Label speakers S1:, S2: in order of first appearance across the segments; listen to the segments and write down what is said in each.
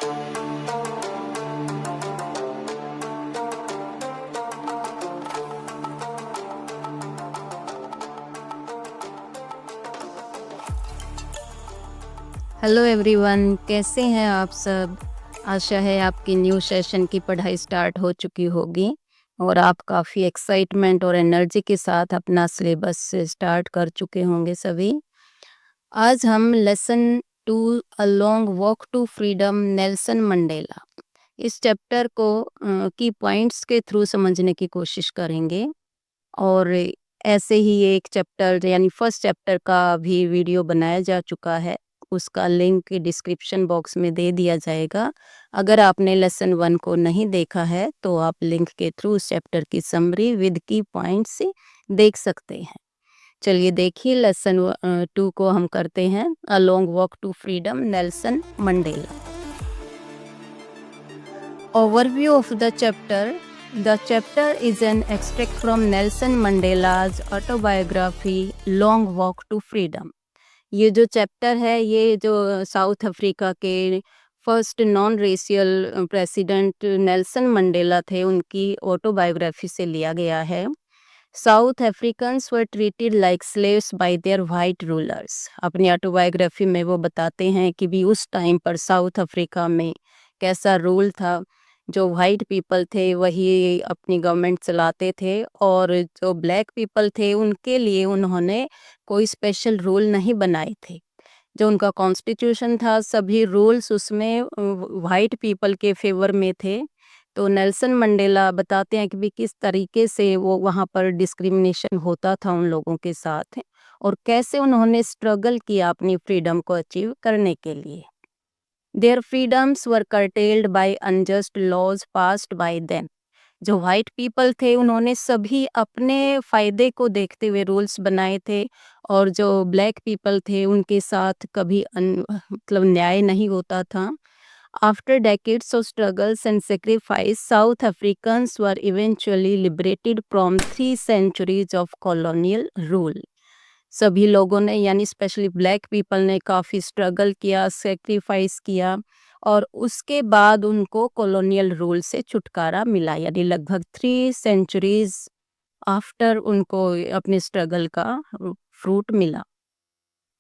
S1: Hello everyone, कैसे हैं आप सब? आशा है आपकी न्यू सेशन की पढ़ाई स्टार्ट हो चुकी होगी और आप काफ़ी एक्साइटमेंट और एनर्जी के साथ अपना सिलेबस स्टार्ट कर चुके होंगे सभी। आज हम lesson 2 a long walk to freedom Nelson Mandela इस चैप्टर को की पॉइंट्स के थ्रू समझने की कोशिश करेंगे। और ऐसे ही एक चैप्टर यानी फर्स्ट चैप्टर का भी वीडियो बनाया जा चुका है, उसका लिंक डिस्क्रिप्शन बॉक्स में दे दिया जाएगा। अगर आपने लेसन 1 को नहीं देखा है तो आप लिंक के थ्रू उस चैप्टर की समरी विद की पॉइंट्स देख सकते हैं। चलिए देखिए लेसन 2 को हम करते हैं, a long walk to freedom Nelson Mandela. Overview of the chapter. The chapter is an extract from Nelson Mandela's autobiography Long Walk to Freedom. ये जो चैप्टर है ये जो साउथ अफ्रीका के first non racial president Nelson Mandela थे उनकी autobiography से लिया गया है। South Africans were treated like slaves bye their white rulers. अपनी ऑटोबायोग्राफी में वो बताते हैं कि भी उस टाइम पर साउथ अफ्रीका में कैसा रूल था। जो वाइट पीपल थे वही अपनी गवर्नमेंट चलाते थे और जो ब्लैक पीपल थे उनके लिए उन्होंने कोई स्पेशल रूल नहीं बनाए थे। जो उनका कॉन्स्टिट्यूशन था सभी रूल्स उसमें वाइट पीपल के फेवर में थे। तो नेल्सन मंडेला बताते हैं कि भी किस तरीके से वो वहाँ पर डिस्क्रिमिनेशन होता था उन लोगों के साथ और कैसे उन्होंने स्ट्रगल किया अपनी फ्रीडम को अचीव करने के लिए। Their freedoms were curtailed by unjust laws passed by them. जो वाइट पीपल थे उन्होंने सभी अपने फ़ायदे को देखते हुए रूल्स बनाए थे और जो ब्लैक पीपल थे उनके साथ कभी मतलब न्याय नहीं होता था। After decades of struggles and sacrifice, South Africans were eventually liberated from 3 centuries of colonial rule. सभी लोगों ने यानी स्पेशली ब्लैक पीपल ने काफ़ी स्ट्रगल किया, सेक्रीफाइस किया और उसके बाद उनको कॉलोनियल रूल से छुटकारा मिला, यानी लगभग 3 सेंचुरीज आफ्टर उनको अपने स्ट्रगल का फ्रूट मिला।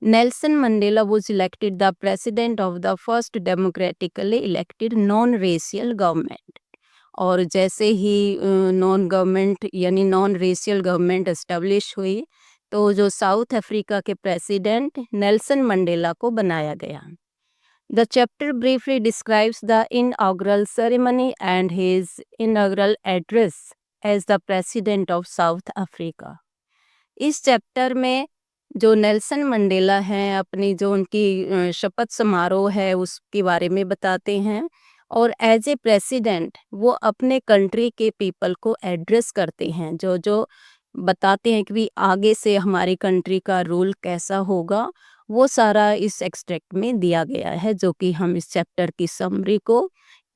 S1: Nelson Mandela was elected the president of the first democratically elected non-racial government. और जैसे ही नॉन गवर्नमेंट यानी नॉन रेशियल गवर्नमेंट एस्टेब्लिश हुई तो जो साउथ अफ्रीका के प्रेसिडेंट नेल्सन मंडेला को बनाया गया। The chapter briefly describes the inaugural ceremony and his inaugural address as the president of South Africa. इस चैप्टर में जो नेल्सन मंडेला हैं अपनी जो उनकी शपथ समारोह है उसके बारे में बताते हैं और एज ए प्रेसिडेंट वो अपने कंट्री के पीपल को एड्रेस करते हैं, जो जो बताते हैं कि भी आगे से हमारी कंट्री का रूल कैसा होगा, वो सारा इस एक्सट्रैक्ट में दिया गया है, जो कि हम इस चैप्टर की समरी को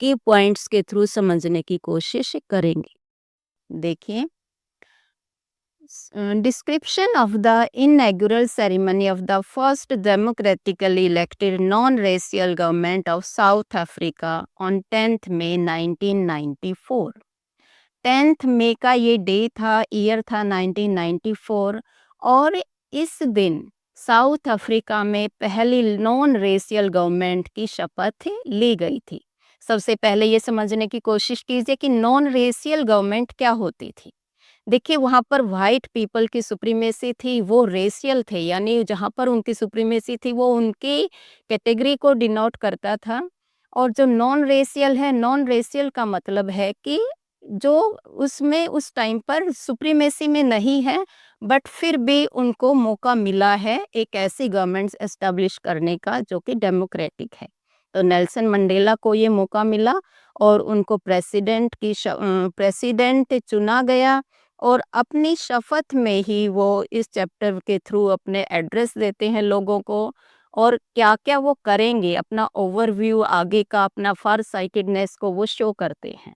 S1: की पॉइंट्स के थ्रू समझने की कोशिश करेंगे। देखिए, description of the inaugural ceremony of the first democratically elected non-racial government of South Africa on 10th May 1994. 10th मई का ये डे था, ईयर था 1994 और इस दिन साउथ अफ्रीका में पहली नॉन रेशियल गवर्नमेंट की शपथ ली गई थी। सबसे पहले ये समझने की कोशिश कीजिए कि नॉन रेशियल गवर्नमेंट क्या होती थी। देखिए वहाँ पर वाइट पीपल की सुप्रीमेसी थी, वो रेशियल थे, यानी जहाँ पर उनकी सुप्रीमेसी थी वो उनकी कैटेगरी को डिनोट करता था। और जो नॉन रेशियल है, नॉन रेशियल का मतलब है कि जो उसमें उस टाइम पर सुप्रीमेसी में नहीं है बट फिर भी उनको मौका मिला है एक ऐसी गवर्नमेंट एस्टेब्लिश करने का जो कि डेमोक्रेटिक है। तो नेल्सन मंडेला को ये मौका मिला और उनको प्रेसिडेंट चुना गया और अपनी शपथ में ही वो इस चैप्टर के थ्रू अपने एड्रेस देते हैं लोगों को और क्या क्या वो करेंगे, अपना ओवरव्यू आगे का अपना फार साइटेडनेस को वो शो करते हैं।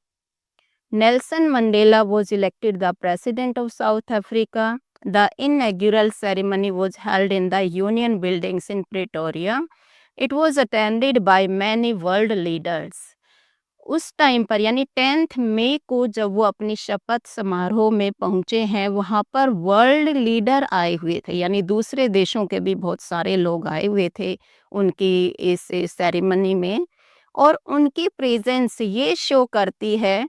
S1: Nelson Mandela was elected the president of South Africa. The inaugural ceremony was held in the Union Buildings in Pretoria. It was attended by many world leaders. उस टाइम पर यानी 10th मई को जब वो अपनी शपथ समारोह में पहुंचे हैं, वहां पर वर्ल्ड लीडर आए हुए थे, यानी दूसरे देशों के भी बहुत सारे लोग आए हुए थे उनकी इस सेरेमनी में। और उनकी प्रेजेंस ये शो करती है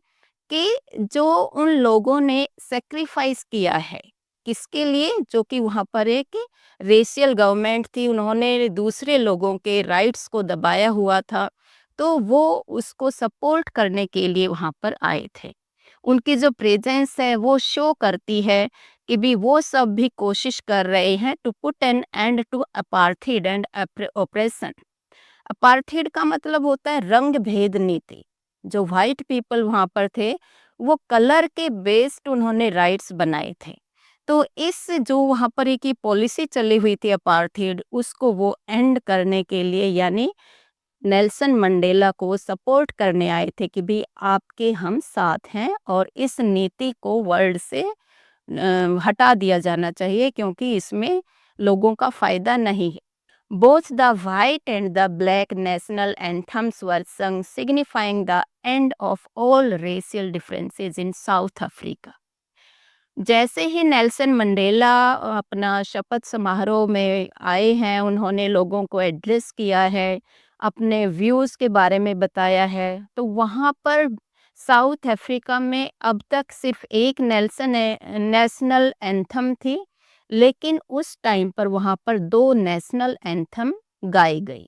S1: कि जो उन लोगों ने सेक्रीफाइस किया है, किसके लिए, जो कि वहाँ पर एक रेशियल गवर्नमेंट थी, उन्होंने दूसरे लोगों के राइट्स को दबाया हुआ था, तो वो उसको सपोर्ट करने के लिए वहाँ पर आए थे। उनकी जो प्रेजेंस है वो शो करती है कि भी वो सब भी कोशिश कर रहे हैं to put an end to apartheid and oppression. Apartheid का मतलब होता है रंग भेद नीति। जो व्हाइट पीपल वहाँ पर थे, वो कलर के बेस्ड उन्होंने राइट्स बनाए थे। तो इस जो वहाँ पर एक पॉलिसी चली हुई थी अपार्थीड, उसको वो एंड करने के लिए यानी नेल्सन मंडेला को सपोर्ट करने आए थे कि भी आपके हम साथ हैं और इस नीति को वर्ल्ड से हटा दिया जाना चाहिए, क्योंकि इसमें लोगों का फायदा नहीं है। Both the white and the black national anthems were sung, signifying the end of all racial differences in South Africa. जैसे ही नेल्सन मंडेला अपना शपथ समारोह में आए हैं, उन्होंने लोगों को एड्रेस किया है, अपने व्यूज़ के बारे में बताया है, तो वहाँ पर साउथ अफ्रीका में अब तक सिर्फ एक नेशनल एंथम थी, लेकिन उस टाइम पर वहाँ पर 2 नेशनल एंथम गाई गई।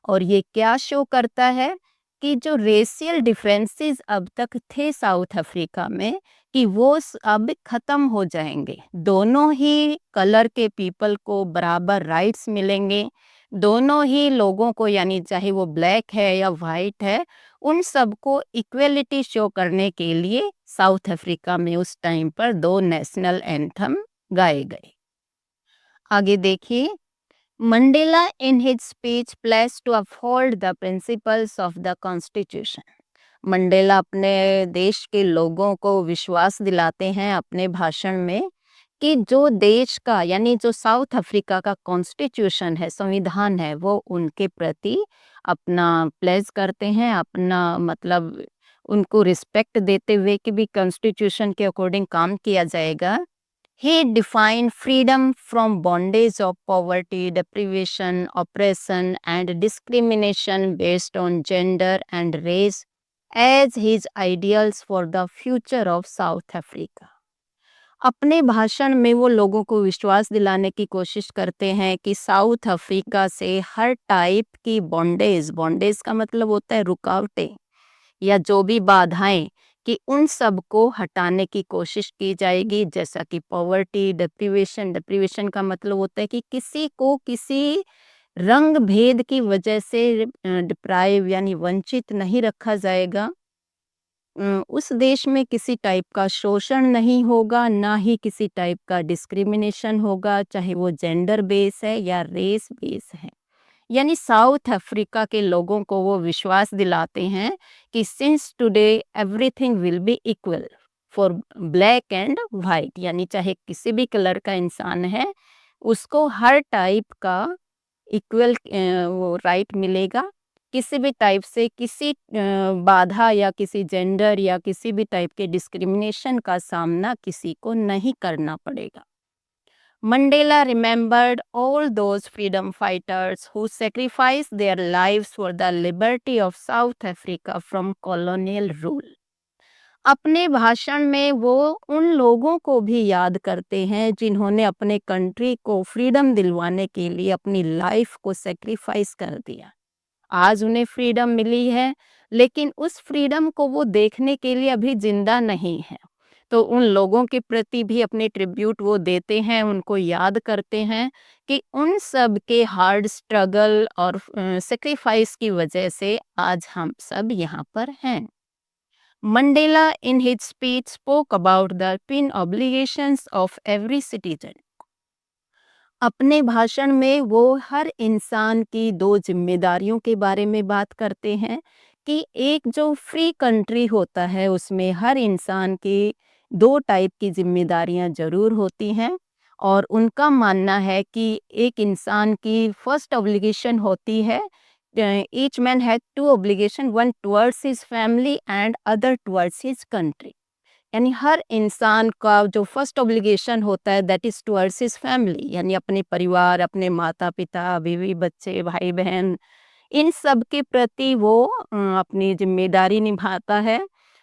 S1: और ये क्या शो करता है कि जो रेशियल डिफरेंसेस अब तक थे साउथ अफ्रीका में, कि वो अब खत्म हो जाएंगे। दोनों ही कलर के पीपल को बराबर राइट्स मिलेंगे। दोनों ही लोगों को, यानी चाहे वो ब्लैक है या वाइट है, उन सबको इक्वलिटी शो करने के लिए साउथ अफ्रीका में उस टाइम पर 2 नेशनल एंथम गाए गए। आगे देखिए, Mandela in his speech places to uphold the principles of the constitution. Mandela अपने देश के लोगों को विश्वास दिलाते हैं अपने भाषण में कि जो देश का यानी जो साउथ अफ्रीका का कॉन्स्टिट्यूशन है, संविधान है, वो उनके प्रति अपना प्लेज करते हैं, अपना मतलब उनको रिस्पेक्ट देते हुए कि भी कॉन्स्टिट्यूशन के अकॉर्डिंग काम किया जाएगा। He defined freedom from bondage of poverty, deprivation, oppression, and discrimination based on gender and race as his ideals for the future of South Africa. अपने भाषण में वो लोगों को विश्वास दिलाने की कोशिश करते हैं कि साउथ अफ्रीका से हर टाइप की बॉन्डेज, बॉन्डेज का मतलब होता है रुकावटें या जो भी बाधाएं, कि उन सब को हटाने की कोशिश की जाएगी, जैसा कि पॉवर्टी, डिप्रीवेशन। डिप्रीवेशन का मतलब होता है कि किसी को किसी रंग भेद की वजह से डिप्राइव यानी वंचित नहीं रखा जाएगा। उस देश में किसी टाइप का शोषण नहीं होगा, ना ही किसी टाइप का डिस्क्रिमिनेशन होगा, चाहे वो जेंडर बेस है या रेस बेस है। यानी साउथ अफ्रीका के लोगों को वो विश्वास दिलाते हैं कि since today everything will be equal for black and white, यानी चाहे किसी भी कलर का इंसान है, उसको हर टाइप का इक्वल वो राइट मिलेगा। किसी भी टाइप से किसी बाधा या किसी जेंडर या किसी भी टाइप के डिस्क्रिमिनेशन का सामना किसी को नहीं करना पड़ेगा। Mandela remembered all those freedom fighters who sacrificed their lives for the liberty of South Africa from colonial rule. अपने भाषण में वो उन लोगों को भी याद करते हैं जिन्होंने अपने कंट्री को फ्रीडम दिलवाने के लिए अपनी लाइफ को सेक्रीफाइस कर दिया। आज उन्हें फ्रीडम मिली है, लेकिन उस फ्रीडम को वो देखने के लिए अभी जिंदा नहीं है। तो उन लोगों के प्रति भी अपने ट्रिब्यूट वो देते हैं, उनको याद करते हैं कि उन सब के हार्ड स्ट्रगल और सेक्रीफाइस की वजह से आज हम सब यहाँ पर हैं। Mandela in his speech spoke about the pin obligations of every citizen. अपने भाषण में वो हर इंसान की 2 जिम्मेदारियों के बारे में बात करते हैं कि एक जो फ्री कंट्री होता है उसमें हर इंसान की 2 टाइप की जिम्मेदारियां ज़रूर होती हैं। और उनका मानना है कि एक इंसान की फर्स्ट ऑब्लिगेशन होती है each man had two obligation, one towards his family and other towards his country. यानी हर इंसान का जो फर्स्ट ऑब्लिगेशन होता है that is towards his family, यानी अपने परिवार, अपने माता पिता, बीवी बच्चे, भाई बहन, इन सब के प्रति वो अपनी जिम्मेदारी निभाता है।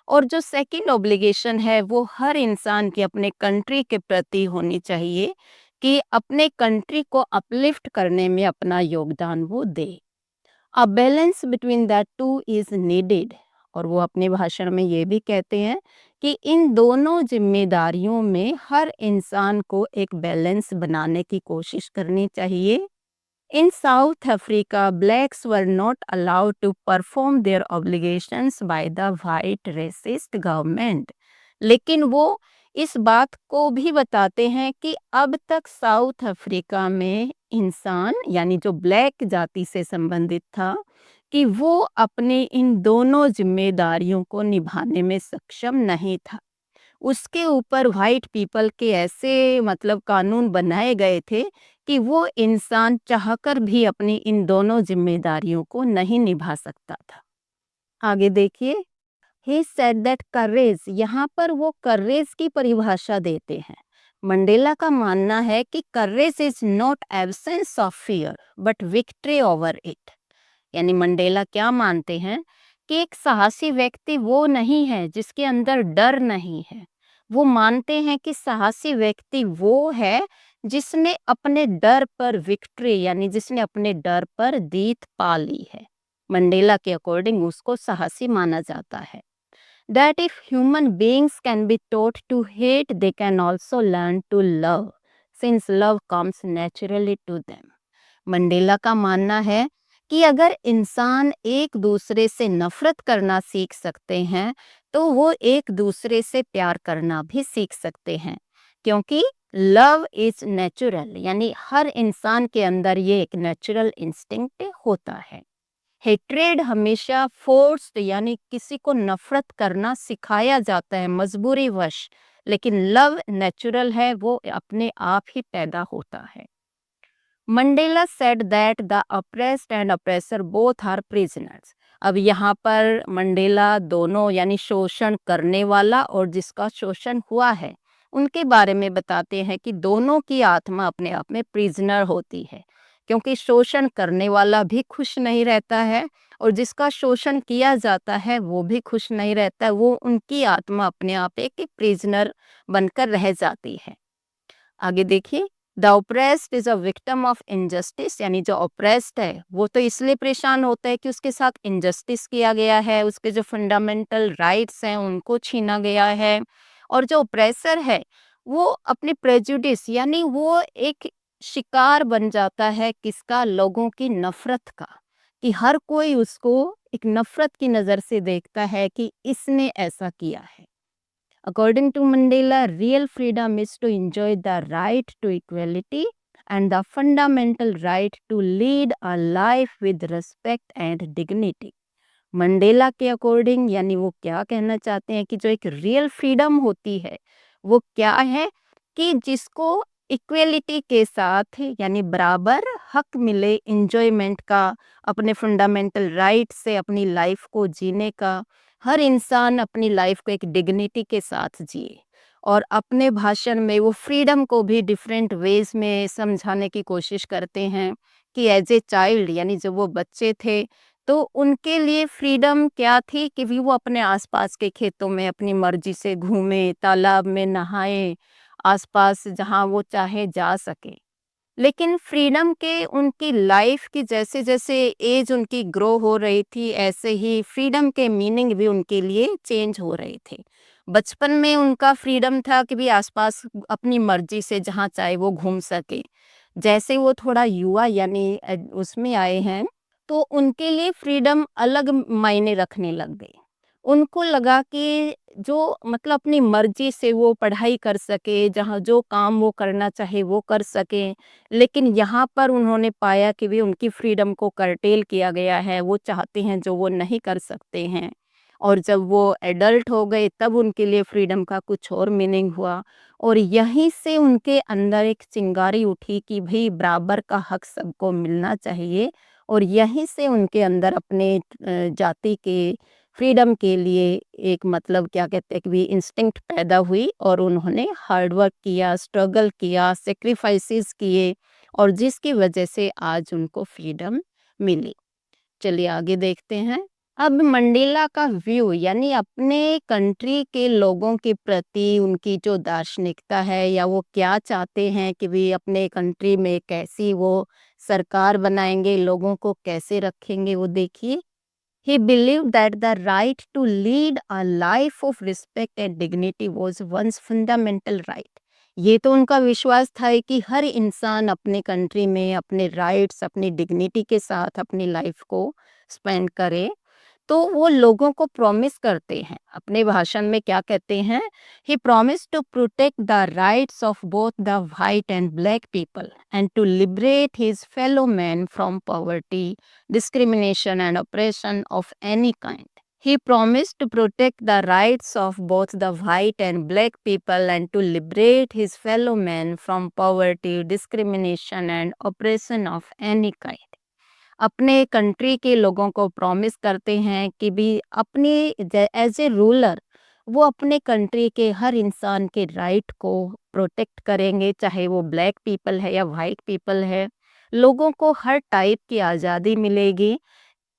S1: और जो सेकंड ऑब्लिगेशन है वो हर इंसान की अपने कंट्री के प्रति होनी चाहिए कि अपने कंट्री को अपलिफ्ट करने में अपना योगदान वो दे। A balance between that two is needed. और वो अपने भाषण में ये भी कहते हैं कि इन दोनों जिम्मेदारियों में हर इंसान को एक बैलेंस बनाने की कोशिश करनी चाहिए। In South Africa, blacks were not allowed to perform their obligations by the white racist government. लेकिन वो इस बात को भी बताते हैं कि अब तक साउथ अफ्रीका में इंसान यानी जो ब्लैक जाति से संबंधित था कि वो अपने इन दोनों जिम्मेदारियों को निभाने में सक्षम नहीं था। उसके ऊपर वाइट पीपल के ऐसे मतलब कानून बनाए गए थे कि वो इंसान चाहकर भी अपनी इन दोनों जिम्मेदारियों को नहीं निभा सकता था। आगे देखिए, ही सेड दैट करेज, यहाँ पर वो करेज की परिभाषा देते हैं। मंडेला का मानना है कि courage is not absence of fear but victory over it. यानी मंडेला क्या मानते हैं कि एक साहसी व्यक्ति वो नहीं है जिसके अंदर डर नहीं है। वो मानते हैं कि साहसी व्यक्ति वो है जिसने अपने डर पर विक्ट्री यानी जिसने अपने डर पर जीत पा ली है। मंडेला के अकॉर्डिंग उसको साहसी माना जाता है। That if human beings can be taught to hate, they can also learn to love, since love comes naturally to them. Mandela का मानना है कि अगर इंसान एक दूसरे से नफरत करना सीख सकते हैं तो वो एक दूसरे से प्यार करना भी सीख सकते हैं, क्योंकि लव इज नेचुरल, यानी हर इंसान के अंदर ये एक नेचुरल इंस्टिंक्ट होता है। हेट्रेड हमेशा फोर्स्ड यानी किसी को नफरत करना सिखाया जाता है मजबूरी वश, लेकिन लव नेचुरल है, वो अपने आप ही पैदा होता है। Mandela said that the oppressed and oppressor both are prisoners. अब यहाँ पर मंडेला दोनों यानी शोषण करने वाला और जिसका शोषण हुआ है उनके बारे में बताते हैं कि दोनों की आत्मा अपने आप में प्रिजनर होती है, क्योंकि शोषण करने वाला भी खुश नहीं रहता है और जिसका शोषण किया जाता है वो भी खुश नहीं रहता है। वो उनकी आत्मा अपने आप एक प्रिजनर बनकर रह जाती है। आगे देखिए, the oppressed is a victim of injustice, यानी जो ऑप्रेस्ड है वो तो इसलिए परेशान होता है कि उसके साथ इनजस्टिस किया गया है, उसके जो फंडामेंटल राइट्स हैं उनको छीना गया है। और जो ऑप्रेसर है वो अपने प्रेजुडिस यानी वो एक शिकार बन जाता है किसका, लोगों की नफरत का, कि हर कोई उसको एक नफरत की नज़र से देखता है कि इसने ऐसा किया है। According to Mandela, real freedom is to enjoy the right to equality and the fundamental right to lead a life with respect and dignity. Mandela के अकॉर्डिंग यानी वो क्या कहना चाहते हैं कि जो एक रियल फ्रीडम होती है वो क्या है कि जिसको इक्वेलिटी के साथ यानी बराबर हक मिले इंजॉयमेंट का, अपने फंडामेंटल राइट से अपनी लाइफ को जीने का, हर इंसान अपनी लाइफ को एक डिग्निटी के साथ जिए। और अपने भाषण में वो फ्रीडम को भी डिफरेंट वेज में समझाने की कोशिश करते हैं कि एज ए चाइल्ड यानी जब वो बच्चे थे तो उनके लिए फ्रीडम क्या थी कि वो अपने आसपास के खेतों में अपनी मर्जी से घूमे, तालाब में नहाए, आसपास जहाँ वो चाहे जा सके। लेकिन फ्रीडम के उनकी लाइफ की जैसे जैसे एज उनकी ग्रो हो रही थी ऐसे ही फ्रीडम के मीनिंग भी उनके लिए चेंज हो रहे थे। बचपन में उनका फ्रीडम था कि भी आसपास अपनी मर्जी से जहाँ चाहे वो घूम सके। जैसे वो थोड़ा युवा यानी उसमें आए हैं तो उनके लिए फ्रीडम अलग मायने रखने लग गए। उनको लगा कि जो मतलब अपनी मर्जी से वो पढ़ाई कर सके, जहाँ जो काम वो करना चाहे वो कर सके। लेकिन यहाँ पर उन्होंने पाया कि भी उनकी फ्रीडम को कर्टेल किया गया है, वो चाहते हैं जो वो नहीं कर सकते हैं। और जब वो एडल्ट हो गए तब उनके लिए फ्रीडम का कुछ और मीनिंग हुआ। और यहीं से उनके अंदर एक चिंगारी उठी कि भाई बराबर का हक सबको मिलना चाहिए और यहीं से उनके अंदर अपने जाति के फ्रीडम के लिए एक मतलब क्या कहते हैं कि भी इंस्टिंक्ट पैदा हुई और उन्होंने हार्ड वर्क किया, स्ट्रगल किया, सेक्रीफाइसेस किए और जिसकी वजह से आज उनको फ्रीडम मिली। चलिए आगे देखते हैं। अब मंडेला का व्यू यानी अपने कंट्री के लोगों के प्रति उनकी जो दार्शनिकता है या वो क्या चाहते हैं कि भी अपने कंट्री में कैसी वो सरकार बनाएंगे, लोगों को कैसे रखेंगे, वो देखिए। He believed that the right to lead a life of respect and dignity was one's fundamental right. ये तो उनका विश्वास था कि हर इंसान अपने कंट्री में अपने राइट्स, अपनी डिग्निटी के साथ अपनी लाइफ को स्पेंड करे। तो वो लोगों को प्रॉमिस करते हैं, अपने भाषण में क्या कहते हैं? He promise to protect the rights of both the white and black people and to liberate his fellow man from poverty, discrimination and oppression of any kind. He promised to protect the rights of both the white and black people and to liberate his fellow men from poverty, discrimination and oppression of any kind. अपने country के लोगों को promise करते हैं कि भी अपने as a ruler वो अपने कंट्री के हर इंसान के राइट को प्रोटेक्ट करेंगे, चाहे वो ब्लैक पीपल है या वाइट पीपल है। लोगों को हर टाइप की आज़ादी मिलेगी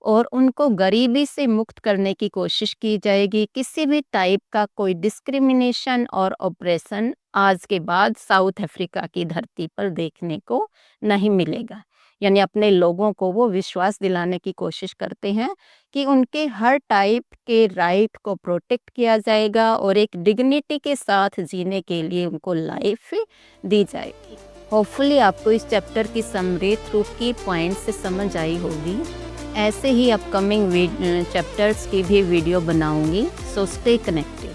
S1: और उनको गरीबी से मुक्त करने की कोशिश की जाएगी। किसी भी टाइप का कोई डिस्क्रिमिनेशन और ऑपरेशन आज के बाद साउथ अफ्रीका की धरती पर देखने को नहीं मिलेगा। यानी अपने लोगों को वो विश्वास दिलाने की कोशिश करते हैं कि उनके हर टाइप के राइट को प्रोटेक्ट किया जाएगा और एक डिग्निटी के साथ जीने के लिए उनको लाइफ दी जाएगी। होपफुली आपको इस चैप्टर की समरी थ्रू की पॉइंट से समझ आई होगी। ऐसे ही अपकमिंग चैप्टर्स की भी वीडियो बनाऊंगी, सो स्टे कनेक्टेड।